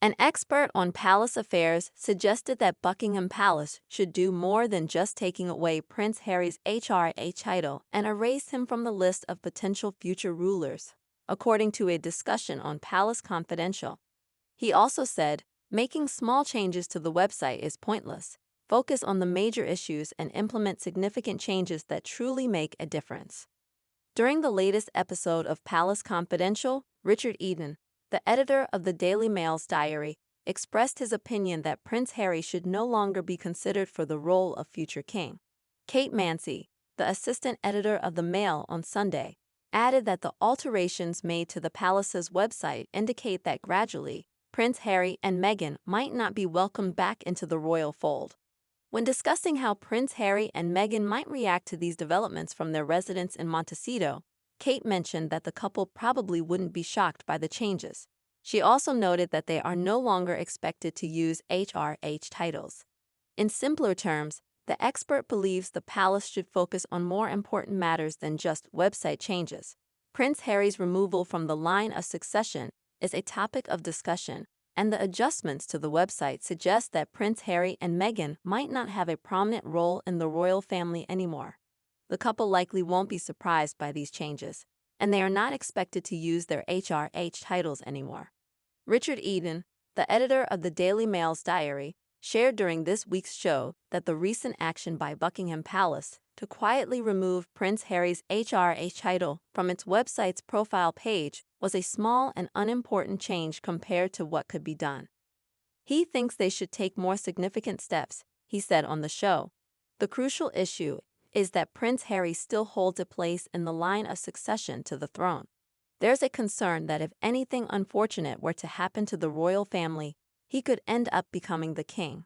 An expert on palace affairs suggested that Buckingham Palace should do more than just taking away Prince Harry's HRH title and erase him from the list of potential future rulers, according to a discussion on Palace Confidential. He also said, making small changes to the website is pointless. Focus on the major issues and implement significant changes that truly make a difference. During the latest episode of Palace Confidential, Richard Eden, the editor of the Daily Mail's diary, expressed his opinion that Prince Harry should no longer be considered for the role of future king. Kate Mansi, the assistant editor of the Mail on Sunday, added that the alterations made to the palace's website indicate that gradually, Prince Harry and Meghan might not be welcomed back into the royal fold. When discussing how Prince Harry and Meghan might react to these developments from their residence in Montecito, Kate mentioned that the couple probably wouldn't be shocked by the changes. She also noted that they are no longer expected to use HRH titles. In simpler terms, the expert believes the palace should focus on more important matters than just website changes. Prince Harry's removal from the line of succession is a topic of discussion, and the adjustments to the website suggest that Prince Harry and Meghan might not have a prominent role in the royal family anymore. The couple likely won't be surprised by these changes, and they are not expected to use their HRH titles anymore. Richard Eden, the editor of the Daily Mail's diary, shared during this week's show that the recent action by Buckingham Palace to quietly remove Prince Harry's HRH title from its website's profile page was a small and unimportant change compared to what could be done. He thinks they should take more significant steps, he said on the show. The crucial issue is that Prince Harry still holds a place in the line of succession to the throne. There's a concern that if anything unfortunate were to happen to the royal family, he could end up becoming the king.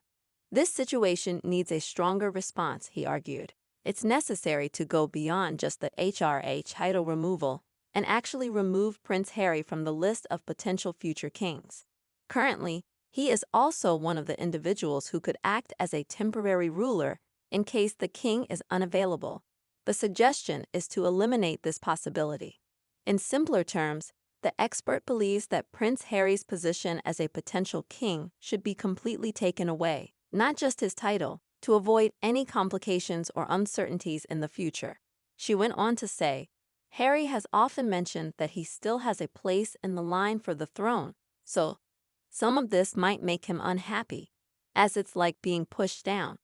This situation needs a stronger response, he argued. It's necessary to go beyond just the HRH title removal and actually remove Prince Harry from the list of potential future kings. Currently, he is also one of the individuals who could act as a temporary ruler in case the king is unavailable. The suggestion is to eliminate this possibility. In simpler terms, the expert believes that Prince Harry's position as a potential king should be completely taken away, not just his title, to avoid any complications or uncertainties in the future. She went on to say, Harry has often mentioned that he still has a place in the line for the throne, so some of this might make him unhappy, as it's like being pushed down.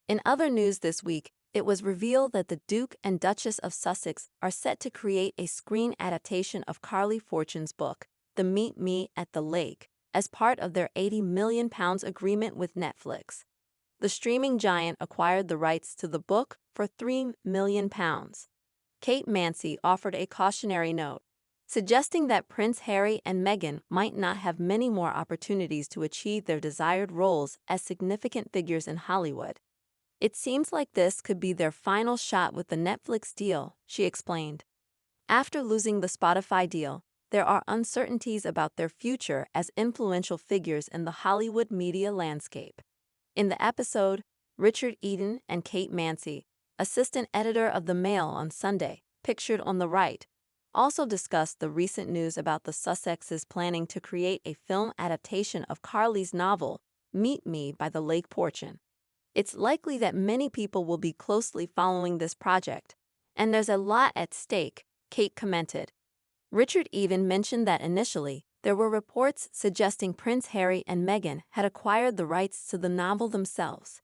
In other news this week, it was revealed that the Duke and Duchess of Sussex are set to create a screen adaptation of Carly Fortune's book, The Meet Me at the Lake, as part of their £80 million agreement with Netflix. The streaming giant acquired the rights to the book for £3 million. Kate Mansi offered a cautionary note, suggesting that Prince Harry and Meghan might not have many more opportunities to achieve their desired roles as significant figures in Hollywood. It seems like this could be their final shot with the Netflix deal, she explained. After losing the Spotify deal, there are uncertainties about their future as influential figures in the Hollywood media landscape. In the episode, Richard Eden and Kate Mansi, assistant editor of the Mail on Sunday, pictured on the right, also discussed the recent news about the Sussexes planning to create a film adaptation of Carly's novel, Meet Me by the Lake Portion. It's likely that many people will be closely following this project, and there's a lot at stake, Kate commented. Richard even mentioned that initially, there were reports suggesting Prince Harry and Meghan had acquired the rights to the novel themselves.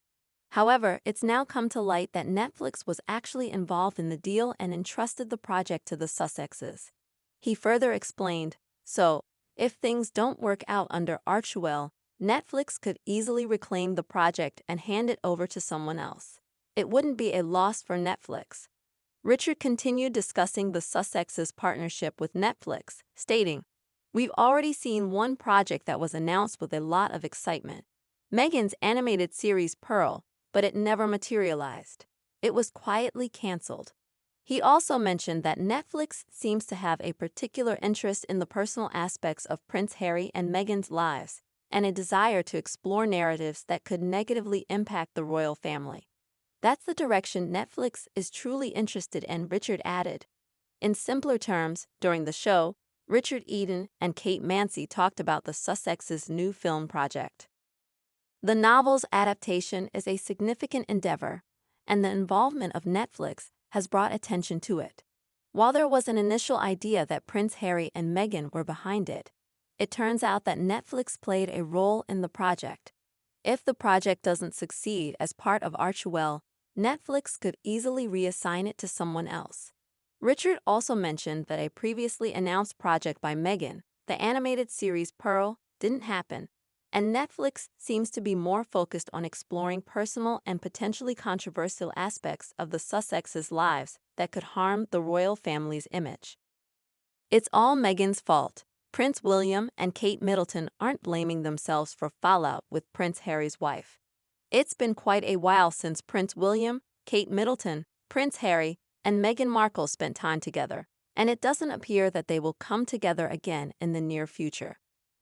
However, it's now come to light that Netflix was actually involved in the deal and entrusted the project to the Sussexes. He further explained, so, if things don't work out under Archie, Netflix could easily reclaim the project and hand it over to someone else. It wouldn't be a loss for Netflix. Richard continued discussing the Sussexes' partnership with Netflix, stating, We've already seen one project that was announced with a lot of excitement. Meghan's animated series Pearl, but it never materialized. It was quietly canceled. He also mentioned that Netflix seems to have a particular interest in the personal aspects of Prince Harry and Meghan's lives, and a desire to explore narratives that could negatively impact the royal family. That's the direction Netflix is truly interested in, Richard added. In simpler terms, during the show, Richard Eden and Kate Mansi talked about the Sussexes' new film project. The novel's adaptation is a significant endeavor, and the involvement of Netflix has brought attention to it. While there was an initial idea that Prince Harry and Meghan were behind it, it turns out that Netflix played a role in the project. If the project doesn't succeed as part of Archie, Netflix could easily reassign it to someone else. Richard also mentioned that a previously announced project by Meghan, the animated series Pearl, didn't happen, and Netflix seems to be more focused on exploring personal and potentially controversial aspects of the Sussexes' lives that could harm the royal family's image. It's all Meghan's fault. Prince William and Kate Middleton aren't blaming themselves for fallout with Prince Harry's wife. It's been quite a while since Prince William, Kate Middleton, Prince Harry, and Meghan Markle spent time together, and it doesn't appear that they will come together again in the near future.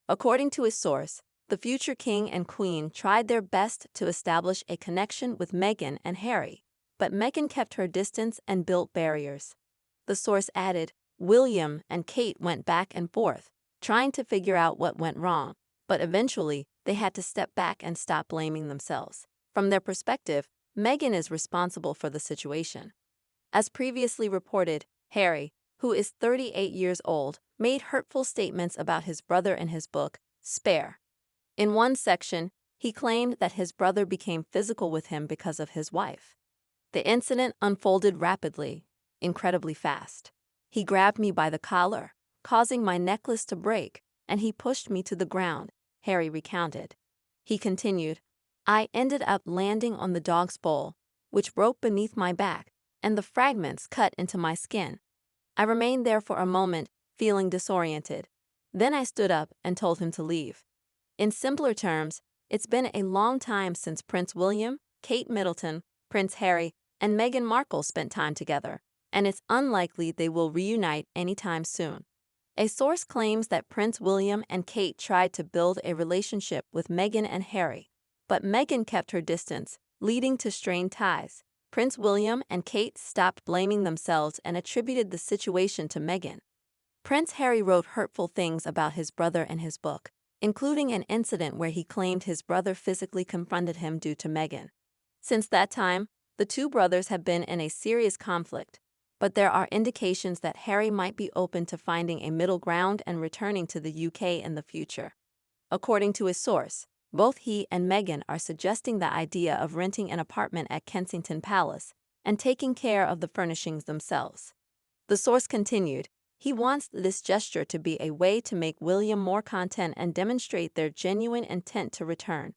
According to a source, the future king and queen tried their best to establish a connection with Meghan and Harry, but Meghan kept her distance and built barriers. The source added, William and Kate went back and forth, trying to figure out what went wrong, but eventually they had to step back and stop blaming themselves. From their perspective, Meghan is responsible for the situation. As previously reported, Harry, who is 38 years old, made hurtful statements about his brother in his book, Spare. In one section, he claimed that his brother became physical with him because of his wife. The incident unfolded rapidly, incredibly fast. He grabbed me by the collar, causing my necklace to break, and he pushed me to the ground, Harry recounted. He continued, I ended up landing on the dog's bowl, which broke beneath my back, and the fragments cut into my skin. I remained there for a moment, feeling disoriented. Then I stood up and told him to leave. In simpler terms, it's been a long time since Prince William, Kate Middleton, Prince Harry, and Meghan Markle spent time together, and it's unlikely they will reunite anytime soon. A source claims that Prince William and Kate tried to build a relationship with Meghan and Harry, but Meghan kept her distance, leading to strained ties. Prince William and Kate stopped blaming themselves and attributed the situation to Meghan. Prince Harry wrote hurtful things about his brother in his book, including an incident where he claimed his brother physically confronted him due to Meghan. Since that time, the two brothers have been in a serious conflict, but there are indications that Harry might be open to finding a middle ground and returning to the UK in the future. According to a source, both he and Meghan are suggesting the idea of renting an apartment at Kensington Palace and taking care of the furnishings themselves. The source continued, he wants this gesture to be a way to make William more content and demonstrate their genuine intent to return.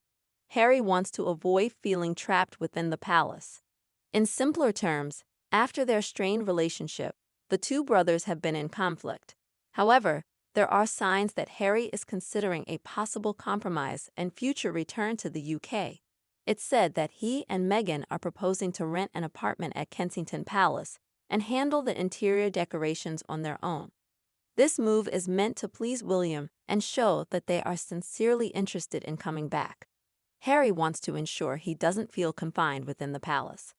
Harry wants to avoid feeling trapped within the palace. In simpler terms, after their strained relationship, the two brothers have been in conflict. However, there are signs that Harry is considering a possible compromise and future return to the UK. It's said that he and Meghan are proposing to rent an apartment at Kensington Palace and handle the interior decorations on their own. This move is meant to please William and show that they are sincerely interested in coming back. Harry wants to ensure he doesn't feel confined within the palace.